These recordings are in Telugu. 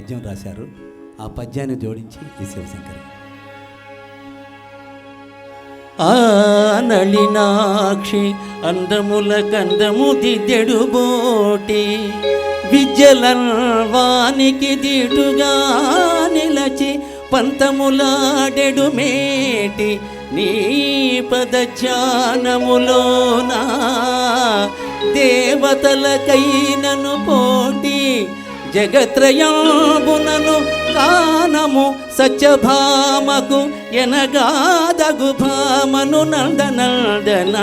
పద్యం రాశారు. ఆ పద్యాన్ని జోడించి ఈ శివశంకరి. ఆ నళినాక్షి అందముల కందము దిద్దెడు బోటి విద్యలవానికి దీటుగా నిలచి పంతములాడెడు మేటి నీ పదధ్యానములోనా దేవతలకైనను పోటీ జగత్రయాంబునను కానము సత్యభామకు ఎనగాదగు భామను నందనందన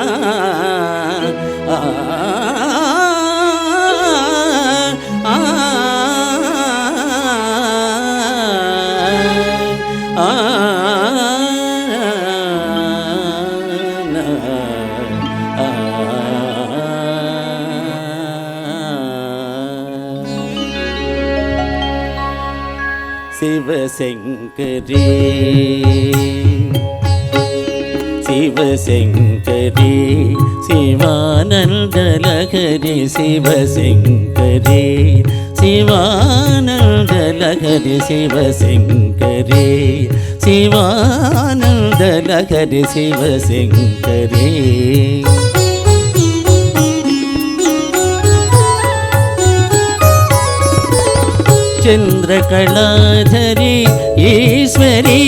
శివశంకరీ శివశంకరీ శివానందలహరి శివశంకరీ శివానందలహరి శివశంకరీ శివానందలహరి శివశంకరీ చంద్రకళాధరి ఈశ్వరీ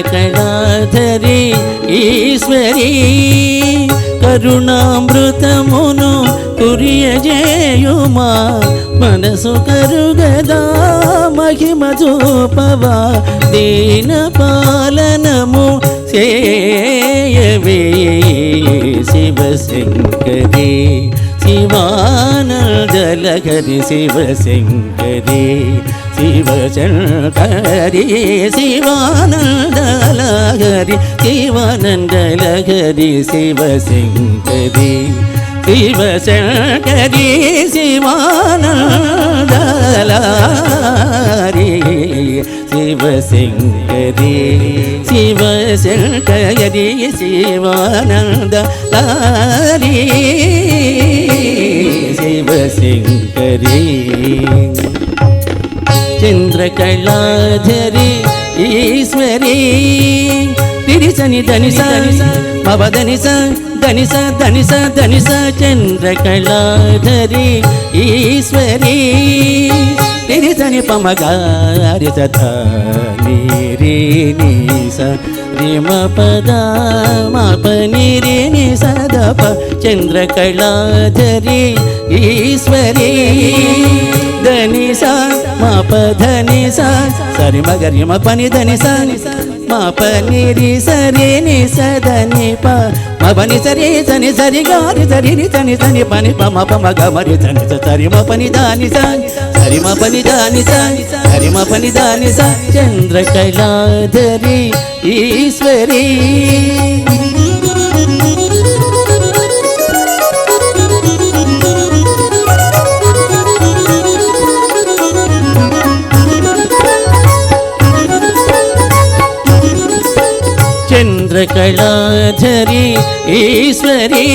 చంద్రకళాధరి ఈశ్వరీ కరుణామృతమును కురియజేయుమా మనసు కరుగదా మహిమ చూపవా దీన పాలనము చేయవే శివశంకరీ శివానందలహరి శివశంకరీ శివశంకరీ శివానందలహరి శివానందలహరి శివశంకరీ శివశంకరీ శివానందలహరి శివశంకరీ శివశంకరీ శివానందలహరి శివశంకరీ చంద్రకళాధరి ఈశ్వరీ తిరిసని ధనిస మవధనిస ధనిస ధనిస ధనిస చంద్రకళాధరి ఈశ్వరీ తిరిసని పమగారి సధి నీస రిమ పద మాపని రి ని సదప చంద్రకళాధరి ఈశ్వరీ ధనిస మాప ధనిస సరి మగరి మ పని ధనిస మా పని రి సరి ని సదని ప మ పని సరి సని సరి గారి సరి ని సని సని పని ప మ ప మ గ మరి సని సరి మ పని దాని సరి మ పని దాని సరి మ పని దాని చంద్రకళాధరి ఈశ్వరీ చంద్రకళాధరి ఈశ్వరీ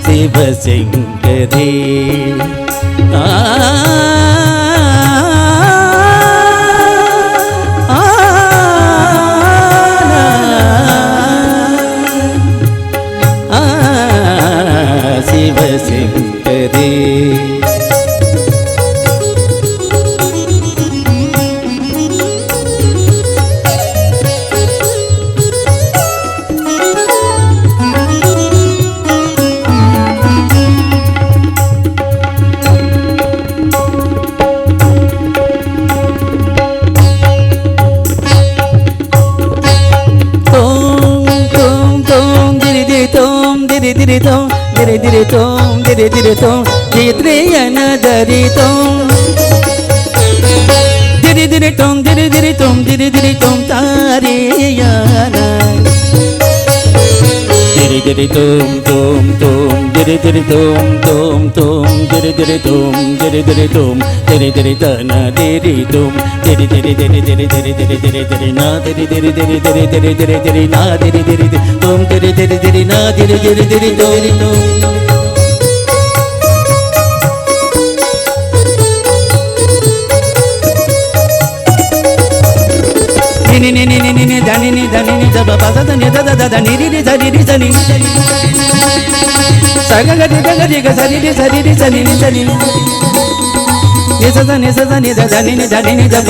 శివశంకరీ శివశంకరీ దిరిదిరితో దిద్రియన దరితో దిరిదిరితం దిరిదిరితం దిరిదిరితం తారేయాన దిరిదిరితం తోం తోం దిరిదిరితం తోం తోం దిరిదిరితం దిరిదిరితం దిరిదిరితన దిరితం దిరి దిరి దిరి దిరి దిరి దిరి దిరి దిరి నా దిరి దిరి దిరి దిరి దిరి దిరి దిరి నా దిరి దిరి తోం దిరి దిరి దిరి నా దిరి దిరి దిరి తోం నిని దని దని జబ పద దని దద దద నిరి సరి రి సని సగగడి గగడి గ సరి రి సని ని సని నిస ని దని ని జబ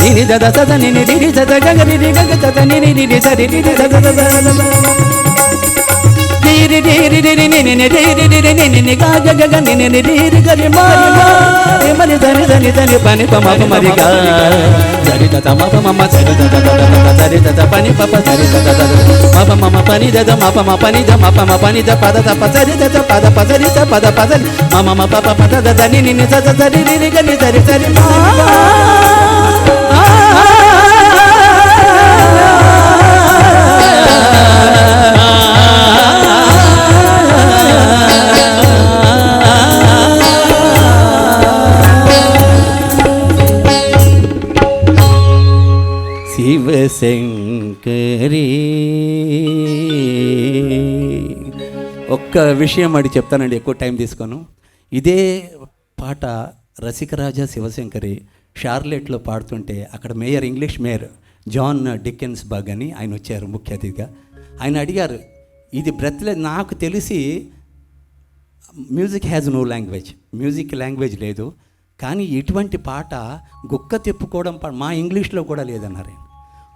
నిని దద సద నిని రి సద గగడి రి గగ సద నిని రి సరి రి దద దద రి రి రి రి ని ని రి రి రి ని ని గ గ గ ని ని రి రి గ రి మా రి మరి సని సని సని పని ప మ ప మరి గా సరి ద మ ప మ సరి ద ద ద సరి ద ద పని ప ప సరి ద ద ద మ ప మ పని ద ద మ ప మ పని ద మ ప మ పని ద పద ద ప సరి ద ద పద ప సరి ద పద ప సరి మ మ ప ప ప ద ద ని ని స స సరి రి రి గ ని సరి సరి శివశంకరి. ఒక్క విషయం అడిగి చెప్తానండి, ఎక్కువ టైం తీసుకోను. ఇదే పాట రసికరాజా శివశంకరి షార్లెట్లో పాడుతుంటే అక్కడ mayor, English mayor John Dickens బగ్ అని ఆయన వచ్చారు ముఖ్య అతిథిగా. ఆయన అడిగారు, ఇది బ్రెత్లెస్, నాకు తెలిసి music has no language, music language లేదు, కానీ ఇటువంటి పాట గుక్క తిప్పుకోవడం మా ఇంగ్లీష్లో కూడా లేదన్నారు,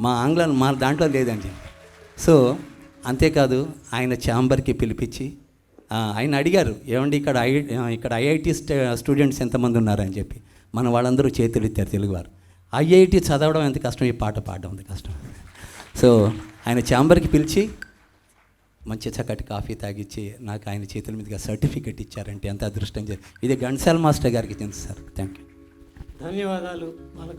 మా ఆంగ్లం మా దాంట్లో లేదండి. సో అంతేకాదు ఆయన ఛాంబర్కి పిలిపించి ఆయన అడిగారు, ఏమండి ఇక్కడ ఐఐటి స్టూడెంట్స్ ఎంతమంది ఉన్నారని చెప్పి. మన వాళ్ళందరూ చేతులు ఎత్తారు తెలుగువారు. ఐఐటి చదవడం ఎంత కష్టం, ఈ పాట పాడడం ఎంత కష్టం. సో ఆయన ఛాంబర్కి పిలిచి మంచి చక్కటి కాఫీ తాగిచ్చి నాకు ఆయన చేతుల మీదుగా సర్టిఫికెట్ ఇచ్చారంటే ఎంత అదృష్టం. ఇది ఘంటసాల మాస్టర్ గారికి తెలుసు సార్. థ్యాంక్ యూ, ధన్యవాదాలు. మన